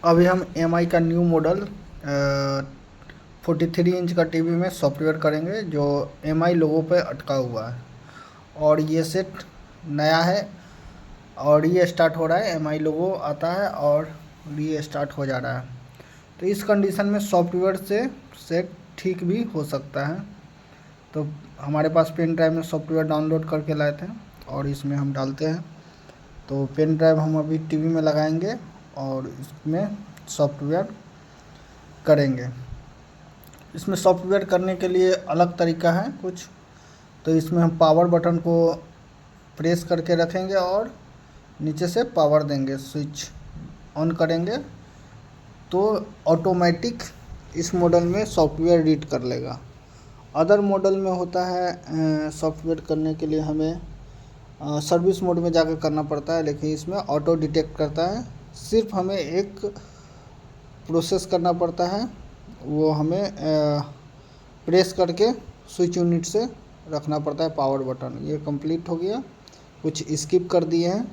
अभी हम एमआई का न्यू मॉडल 43 इंच का टीवी में सॉफ्टवेयर करेंगे जो एमआई लोगों पे अटका हुआ है। और ये सेट नया है और ये स्टार्ट हो रहा है, एमआई लोगो आता है और ये स्टार्ट हो जा रहा है। तो इस कंडीशन में सॉफ्टवेयर से सेट ठीक भी हो सकता है। तो हमारे पास पेन ड्राइव में सॉफ्टवेयर डाउनलोड करके लाए थे और इसमें हम डालते हैं। तो पेन ड्राइव हम अभी टीवी में लगाएंगे और इसमें सॉफ्टवेयर करेंगे। इसमें सॉफ्टवेयर करने के लिए अलग तरीका है कुछ। तो इसमें हम पावर बटन को प्रेस करके रखेंगे और नीचे से पावर देंगे, स्विच ऑन करेंगे तो ऑटोमेटिक इस मॉडल में सॉफ्टवेयर रीड कर लेगा। अदर मॉडल में होता है सॉफ्टवेयर करने के लिए हमें सर्विस मोड में जाकर करना पड़ता है, लेकिन इसमें ऑटो डिटेक्ट करता है। सिर्फ हमें एक प्रोसेस करना पड़ता है, वो हमें प्रेस करके स्विच यूनिट से रखना पड़ता है पावर बटन। ये कंप्लीट हो गया, कुछ स्किप कर दिए हैं।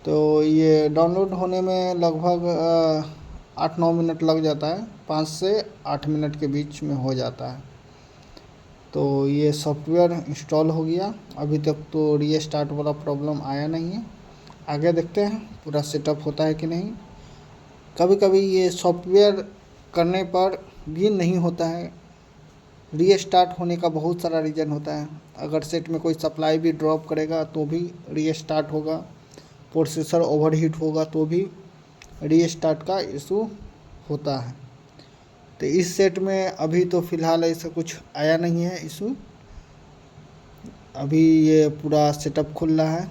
तो ये डाउनलोड होने में लगभग 8-9 मिनट लग जाता है, 5 से 8 मिनट के बीच में हो जाता है। तो ये सॉफ्टवेयर इंस्टॉल हो गया। अभी तक तो रीस्टार्ट वाला प्रॉब्लम आया नहीं है। आगे देखते हैं पूरा सेटअप होता है कि नहीं। कभी कभी ये सॉफ्टवेयर करने पर भी नहीं होता है। रीस्टार्ट होने का बहुत सारा रीज़न होता है। अगर सेट में कोई सप्लाई भी ड्रॉप करेगा तो भी रीस्टार्ट होगा, प्रोसेसर ओवरहीट होगा तो भी रीस्टार्ट का इशू होता है। तो इस सेट में अभी तो फ़िलहाल ऐसा कुछ आया नहीं है इशू। अभी ये पूरा सेटअप खुल रहा है।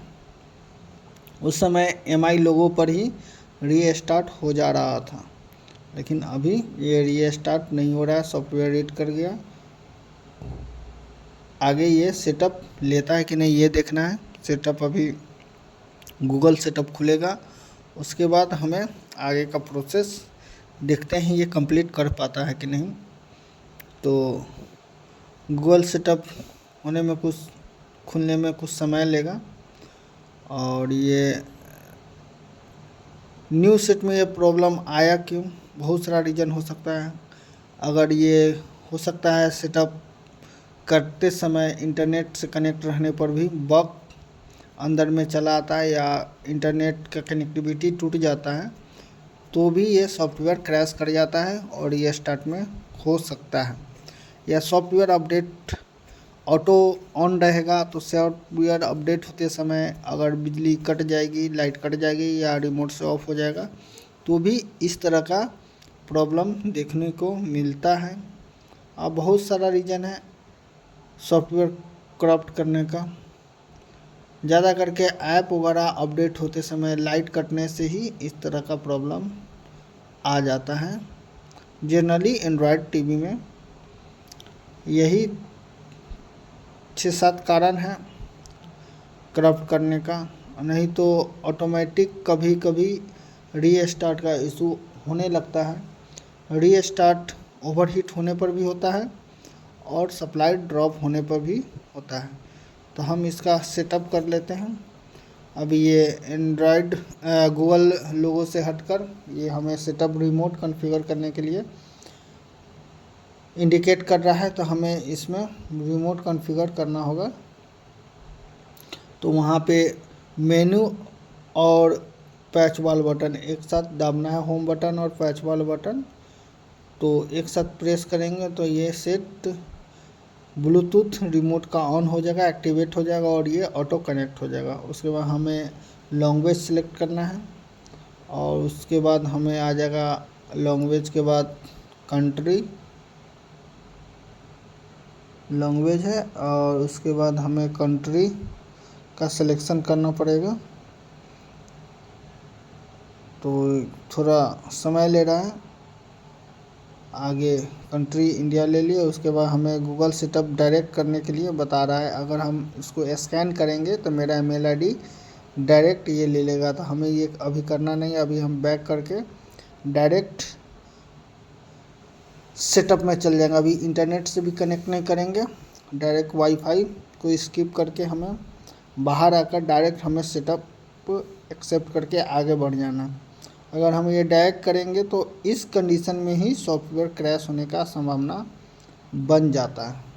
उस समय एमआई लोगो पर ही रीस्टार्ट हो जा रहा था, लेकिन अभी ये रीस्टार्ट नहीं हो रहा है, सॉफ्टवेयर रीड कर गया। आगे ये सेटअप लेता है कि नहीं ये देखना है। सेटअप अभी गूगल सेटअप खुलेगा, उसके बाद हमें आगे का प्रोसेस देखते हैं ये कंप्लीट कर पाता है कि नहीं। तो गूगल सेटअप होने में कुछ खुलने में कुछ समय लेगा। और ये न्यू सेट में ये प्रॉब्लम आया क्यों, बहुत सारा रीज़न हो सकता है। अगर ये हो सकता है सेटअप करते समय इंटरनेट से कनेक्ट रहने पर भी बग अंदर में चला आता है या इंटरनेट का कनेक्टिविटी टूट जाता है तो भी ये सॉफ्टवेयर क्रैश कर जाता है और ये स्टार्ट में हो सकता है। या सॉफ्टवेयर अपडेट ऑटो ऑन रहेगा तो सॉफ्टवेयर अपडेट होते समय अगर बिजली कट जाएगी, लाइट कट जाएगी या रिमोट से ऑफ हो जाएगा तो भी इस तरह का प्रॉब्लम देखने को मिलता है। अब बहुत सारा रीज़न है सॉफ्टवेयर करप्ट करने का। ज़्यादा करके ऐप वगैरह अपडेट होते समय लाइट कटने से ही इस तरह का प्रॉब्लम आ जाता है। जनरली एंड्रॉयड टीवी में यही 6-7 कारण है करप्ट करने का। नहीं तो ऑटोमेटिक कभी कभी रीस्टार्ट का इशू होने लगता है। रीस्टार्ट ओवरहीट होने पर भी होता है और सप्लाई ड्रॉप होने पर भी होता है। तो हम इसका सेटअप कर लेते हैं। अभी ये एंड्रॉयड गूगल लोगो से हटकर ये हमें सेटअप रिमोट कॉन्फ़िगर करने के लिए इंडिकेट कर रहा है, तो हमें इसमें रिमोट कॉन्फ़िगर करना होगा। तो वहाँ पे मेनू और पैच वाल बटन एक साथ दाबना है, होम बटन और पैच वाल बटन। तो एक साथ प्रेस करेंगे तो ये सेट ब्लूटूथ रिमोट का ऑन हो जाएगा, एक्टिवेट हो जाएगा और ये ऑटो कनेक्ट हो जाएगा। उसके बाद हमें लैंग्वेज सिलेक्ट करना है और उसके बाद हमें आ जाएगा लैंग्वेज के बाद कंट्री लैंग्वेज है और उसके बाद हमें कंट्री का सिलेक्शन करना पड़ेगा। तो थोड़ा समय ले रहा है। आगे कंट्री इंडिया ले लिया, उसके बाद हमें गूगल सेटअप डायरेक्ट करने के लिए बता रहा है। अगर हम इसको स्कैन करेंगे तो मेरा ईमेल आईडी डायरेक्ट ये ले लेगा, तो हमें ये अभी करना नहीं है। अभी हम बैक करके डायरेक्ट सेटअप में चल जाएंगे। अभी इंटरनेट से भी कनेक्ट नहीं करेंगे, डायरेक्ट वाईफाई को स्किप करके हमें बाहर आकर डायरेक्ट हमें सेटअप एक्सेप्ट करके आगे बढ़ जाना। अगर हम ये डायरेक्ट करेंगे तो इस कंडीशन में ही सॉफ्टवेयर क्रैश होने का संभावना बन जाता है।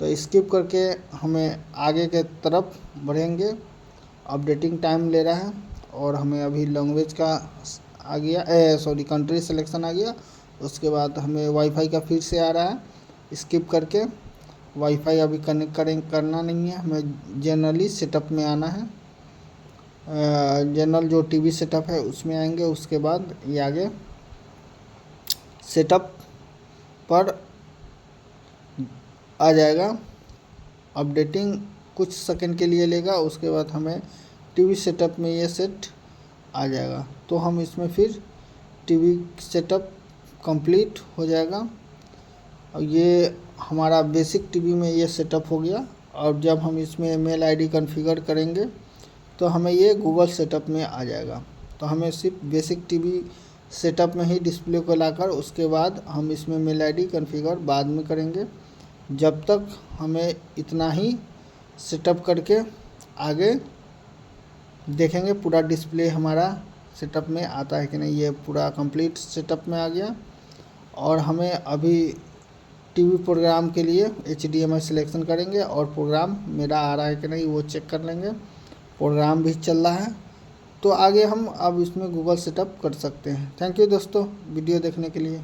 तो स्किप करके हमें आगे के तरफ बढ़ेंगे। अपडेटिंग टाइम ले रहा है और हमें अभी लैंग्वेज का आ गया, कंट्री सिलेक्शन आ गया। उसके बाद हमें वाईफाई का फिर से आ रहा है। स्किप करके वाईफाई अभी कनेक्ट करना नहीं है, हमें जनरली सेटअप में आना है। जनरल जो टीवी सेटअप है उसमें आएंगे। उसके बाद ये आगे सेटअप पर आ जाएगा। अपडेटिंग कुछ सेकंड के लिए लेगा, उसके बाद हमें टीवी सेटअप में ये सेट आ जाएगा। तो हम इसमें फिर टीवी सेटअप कंप्लीट हो जाएगा और ये हमारा बेसिक टीवी में ये सेटअप हो गया। और जब हम इसमें मेल आईडी कॉन्फ़िगर करेंगे तो हमें ये गूगल सेटअप में आ जाएगा। तो हमें सिर्फ बेसिक टीवी सेटअप में ही डिस्प्ले को लाकर उसके बाद हम इसमें मेल आईडी कॉन्फ़िगर बाद में करेंगे। जब तक हमें इतना ही सेटअप करके आगे देखेंगे पूरा डिस्प्ले हमारा सेटअप में आता है कि नहीं। ये पूरा कंप्लीट सेटअप में आ गया और हमें अभी टीवी प्रोग्राम के लिए HDMI सिलेक्शन करेंगे और प्रोग्राम मेरा आ रहा है कि नहीं वो चेक कर लेंगे। प्रोग्राम भी चल रहा है, तो आगे हम अब इसमें गूगल सेटअप कर सकते हैं। थैंक यू दोस्तों वीडियो देखने के लिए।